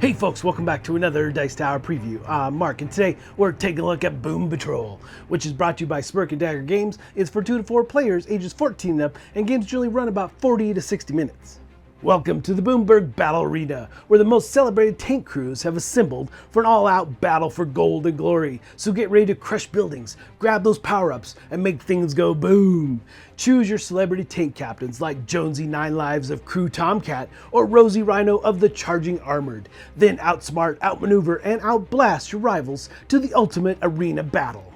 Hey folks, welcome back to another Dice Tower preview. I'm Mark, and today we're taking a look at Boom Patrol, which is brought to you by Smirk and Dagger Games. It's for 2 to 4 players, ages 14 and up, and games generally run about 40 to 60 minutes. Welcome to the Boomburg Battle Arena, where the most celebrated tank crews have assembled for an all-out battle for gold and glory. So get ready to crush buildings, grab those power-ups, and make things go boom. Choose your celebrity tank captains like Jonesy 9 Lives of Crew Tomcat or Rosie Rhino of the Charging Armored. Then outsmart, outmaneuver, and outblast your rivals to the ultimate arena battle.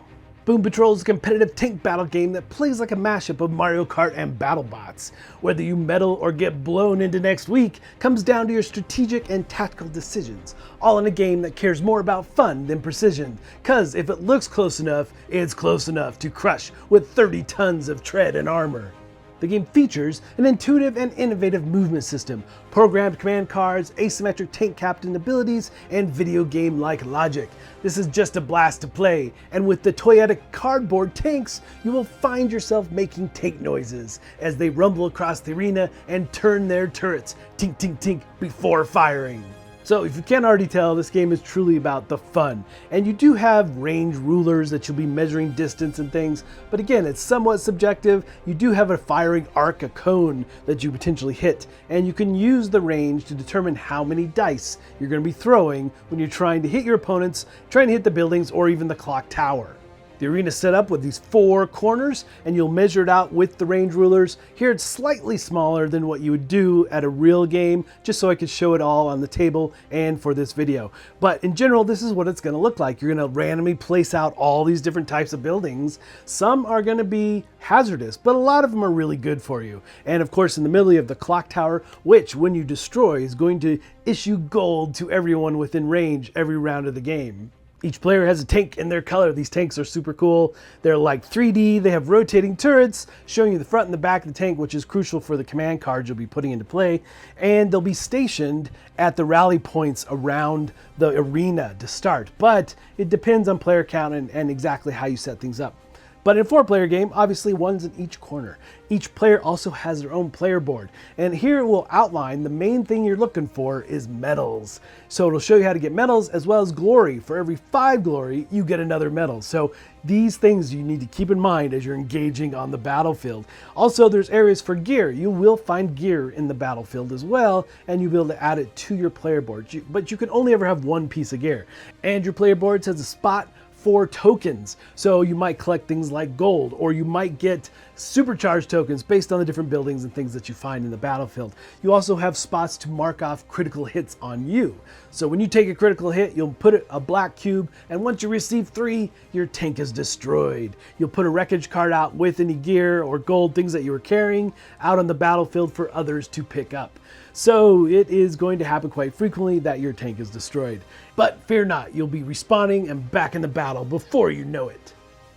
Boom Patrol is a competitive tank battle game that plays like a mashup of Mario Kart and Battlebots. Whether you medal or get blown into next week comes down to your strategic and tactical decisions, all in a game that cares more about fun than precision. Cause if it looks close enough, it's close enough to crush with 30 tons of tread and armor. The game features an intuitive and innovative movement system, programmed command cards, asymmetric tank captain abilities, and video game-like logic. This is just a blast to play, and with the toyetic cardboard tanks, you will find yourself making tank noises as they rumble across the arena and turn their turrets tink tink tink before firing. So if you can't already tell, this game is truly about the fun. And you do have range rulers that you'll be measuring distance and things, but again, it's somewhat subjective. You do have a firing arc, a cone that you potentially hit, and you can use the range to determine how many dice you're going to be throwing when you're trying to hit your opponents, trying to hit the buildings, or even the clock tower. The arena is set up with these 4 corners, and you'll measure it out with the range rulers. Here it's slightly smaller than what you would do at a real game, just so I could show it all on the table and for this video. But in general, this is what it's going to look like. You're going to randomly place out all these different types of buildings. Some are going to be hazardous, but a lot of them are really good for you. And of course, in the middle you have the clock tower, which when you destroy is going to issue gold to everyone within range every round of the game. Each player has a tank in their color. These tanks are super cool. They're like 3D. They have rotating turrets showing you the front and the back of the tank, which is crucial for the command cards you'll be putting into play. And they'll be stationed at the rally points around the arena to start. But it depends on player count and exactly how you set things up. But in a 4-player game, obviously one's in each corner. Each player also has their own player board. And here it will outline the main thing you're looking for is medals. So it'll show you how to get medals as well as glory. For every 5 glory, you get another medal. So these things you need to keep in mind as you're engaging on the battlefield. Also, there's areas for gear. You will find gear in the battlefield as well, and you'll be able to add it to your player board. But you can only ever have one piece of gear. And your player board has a spot for tokens. So you might collect things like gold, or you might get supercharged tokens based on the different buildings and things that you find in the battlefield. You also have spots to mark off critical hits on you. So when you take a critical hit, you'll put a black cube, and once you receive 3, your tank is destroyed. You'll put a wreckage card out with any gear or gold things that you were carrying out on the battlefield for others to pick up. So it is going to happen quite frequently that your tank is destroyed. But fear not, you'll be respawning and back in the battle before you know it.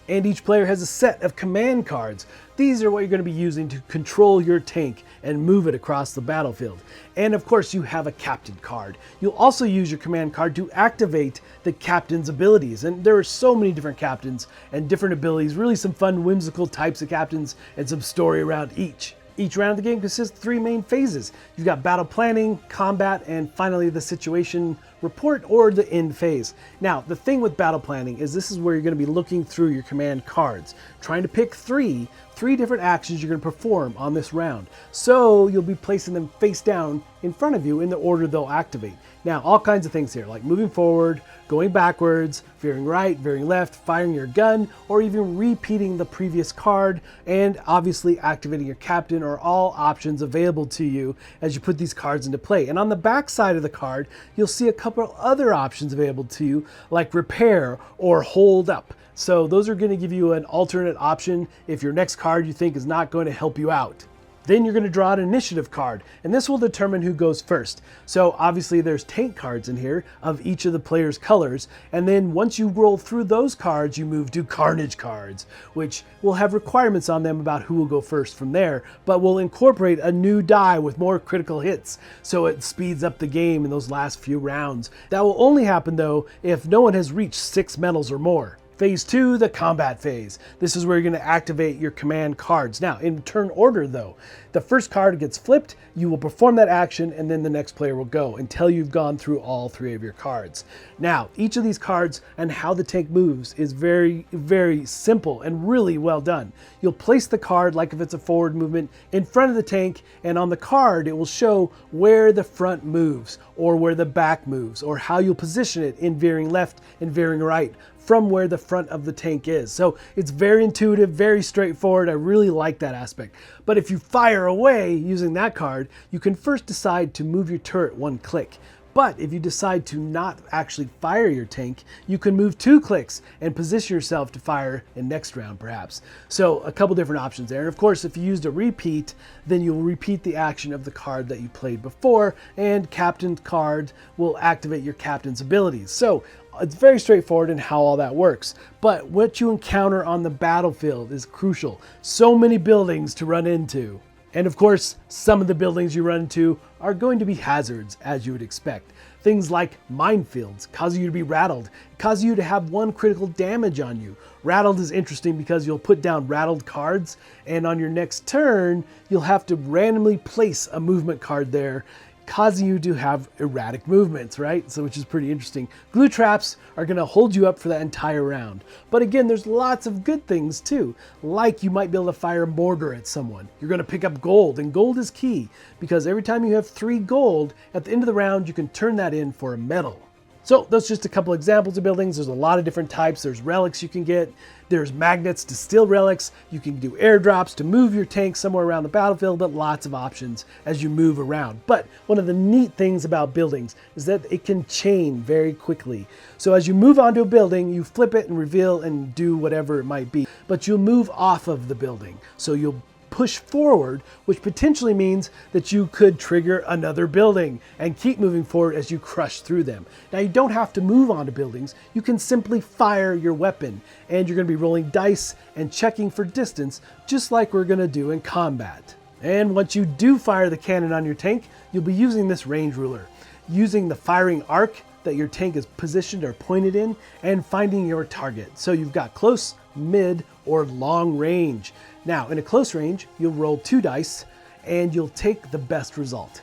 And each player has a set of command cards. These are what you're going to be using to control your tank and move it across the battlefield. And of course you have a captain card. You'll also use your command card to activate the captain's abilities. And there are so many different captains and different abilities, really some fun whimsical types of captains and some story around each. Each round of the game consists of 3 main phases. You've got battle planning, combat, and finally the situation report or the end phase. Now, the thing with battle planning is this is where you're going to be looking through your command cards, trying to pick 3 different actions you're going to perform on this round. So you'll be placing them face down in front of you in the order they'll activate. Now, all kinds of things here, like moving forward, going backwards, veering right, veering left, firing your gun, or even repeating the previous card, and obviously activating your captain are all options available to you as you put these cards into play. And on the back side of the card, you'll see a couple other options available to you, like repair or hold up. So those are going to give you an alternate option if your next card you think is not going to help you out. Then you're going to draw an initiative card, and this will determine who goes first. So obviously there's tank cards in here of each of the players' colors, and then once you roll through those cards, you move to carnage cards, which will have requirements on them about who will go first from there, but will incorporate a new die with more critical hits, so it speeds up the game in those last few rounds. That will only happen though if no one has reached 6 medals or more. Phase 2, the combat phase. This is where you're going to activate your command cards. Now, in turn order though, the first card gets flipped, you will perform that action, and then the next player will go until you've gone through all 3 of your cards. Now, each of these cards and how the tank moves is very, very simple and really well done. You'll place the card, like if it's a forward movement, in front of the tank, and on the card it will show where the front moves, or where the back moves, or how you'll position it in veering left and veering right from where the front of the tank is. So it's very intuitive, very straightforward. I really like that aspect. But if you fire away using that card, you can first decide to move your turret 1 click. But if you decide to not actually fire your tank, you can move 2 clicks and position yourself to fire in next round perhaps. So a couple different options there. And of course, if you used a repeat, then you'll repeat the action of the card that you played before, and captain's card will activate your captain's abilities. So it's very straightforward in how all that works. But what you encounter on the battlefield is crucial. So many buildings to run into. And of course, some of the buildings you run into are going to be hazards, as you would expect. Things like minefields cause you to be rattled, cause you to have 1 critical damage on you. Rattled is interesting because you'll put down rattled cards, and on your next turn, you'll have to randomly place a movement card there, causing you to have erratic movements, right? So which is pretty interesting. Glue traps are going to hold you up for that entire round. But again, there's lots of good things too. Like you might be able to fire a mortar at someone. You're going to pick up gold, and gold is key because every time you have 3 gold, at the end of the round, you can turn that in for a medal. So those are just a couple examples of buildings. There's a lot of different types. There's relics you can get. There's magnets to steal relics. You can do airdrops to move your tank somewhere around the battlefield, but lots of options as you move around. But one of the neat things about buildings is that it can chain very quickly. So as you move onto a building, you flip it and reveal and do whatever it might be, but you'll move off of the building. So you'll push forward, which potentially means that you could trigger another building and keep moving forward as you crush through them. Now you don't have to move onto buildings, you can simply fire your weapon, and you're going to be rolling dice and checking for distance just like we're going to do in combat. And once you do fire the cannon on your tank, you'll be using this range ruler, using the firing arc that your tank is positioned or pointed in, and finding your target. So you've got close, mid, or long range. Now, in a close range, you'll roll 2 dice and you'll take the best result.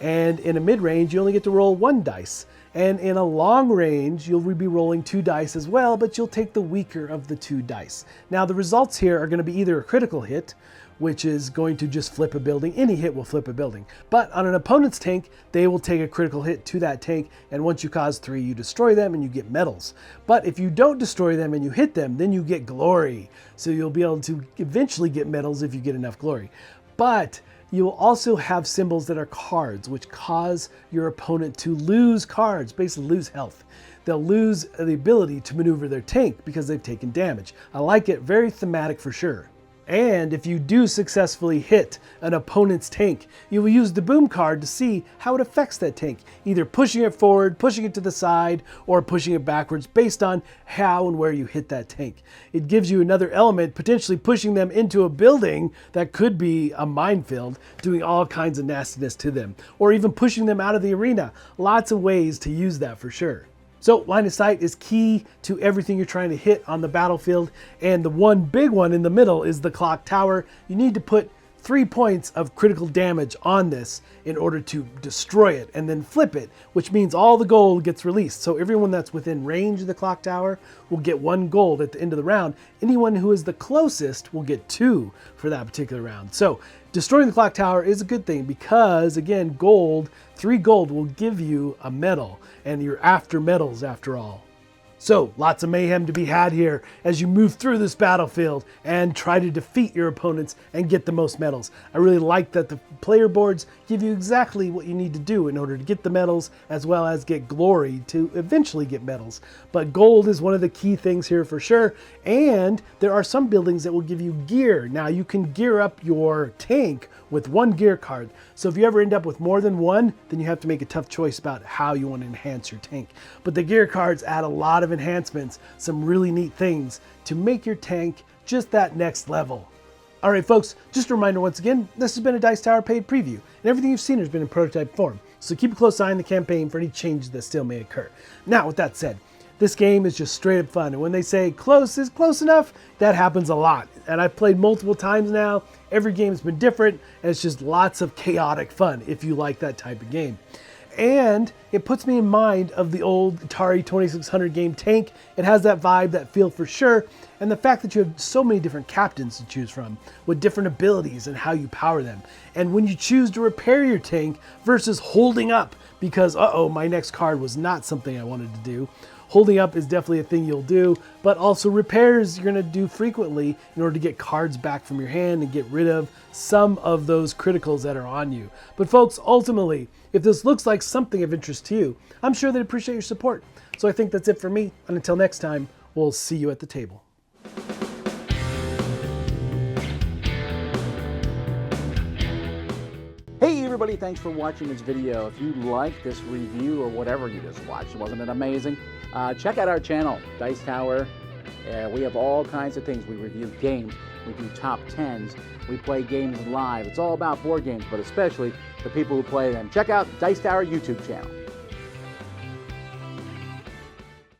And in a mid range, you only get to roll 1 dice. And in a long range, you'll be rolling 2 dice as well, but you'll take the weaker of the 2 dice. Now, the results here are going to be either a critical hit, which is going to just flip a building. Any hit will flip a building. But on an opponent's tank, they will take a critical hit to that tank, and once you cause 3, you destroy them and you get medals. But if you don't destroy them and you hit them, then you get glory. So you'll be able to eventually get medals if you get enough glory. But you will also have symbols that are cards, which cause your opponent to lose cards, basically lose health. They'll lose the ability to maneuver their tank because they've taken damage. I like it, very thematic for sure. And if you do successfully hit an opponent's tank, you will use the boom card to see how it affects that tank, either pushing it forward, pushing it to the side, or pushing it backwards based on how and where you hit that tank. It gives you another element, potentially pushing them into a building that could be a minefield, doing all kinds of nastiness to them, or even pushing them out of the arena. Lots of ways to use that for sure. So line of sight is key to everything you're trying to hit on the battlefield, and the one big one in the middle is the clock tower. You need to put 3 points of critical damage on this in order to destroy it and then flip it, which means all the gold gets released. So everyone that's within range of the clock tower will get 1 gold at the end of the round. Anyone who is the closest will get 2 for that particular round. So destroying the clock tower is a good thing because, again, gold, 3 gold will give you a medal, and you're after medals after all. So lots of mayhem to be had here as you move through this battlefield and try to defeat your opponents and get the most medals. I really like that the player boards give you exactly what you need to do in order to get the medals, as well as get glory to eventually get medals. But gold is one of the key things here for sure. And there are some buildings that will give you gear. Now you can gear up your tank with 1 gear card. So if you ever end up with more than 1, then you have to make a tough choice about how you want to enhance your tank. But the gear cards add a lot of enhancements, some really neat things to make your tank just that next level. All right, folks, just a reminder once again, this has been a Dice Tower paid preview, and everything you've seen has been in prototype form. So keep a close eye on the campaign for any changes that still may occur. Now, with that said, This game is just straight up fun. And when they say close is close enough, that happens a lot. And I've played multiple times now. Every game's been different, and it's just lots of chaotic fun if you like that type of game. And it puts me in mind of the old Atari 2600 game Tank. It has that vibe, that feel for sure. And the fact that you have so many different captains to choose from with different abilities and how you power them. And when you choose to repair your tank versus holding up because, uh-oh, my next card was not something I wanted to do. Holding up is definitely a thing you'll do, but also repairs you're gonna do frequently in order to get cards back from your hand and get rid of some of those criticals that are on you. But folks, ultimately, if this looks like something of interest to you, I'm sure they'd appreciate your support. So I think that's it for me, and until next time, we'll see you at the table. Hey everybody, thanks for watching this video. If you like this review or whatever you just watched, wasn't it amazing? Check out our channel, Dice Tower. We have all kinds of things. We review games, we do top 10s, we play games live. It's all about board games, but especially the people who play them. Check out Dice Tower YouTube channel.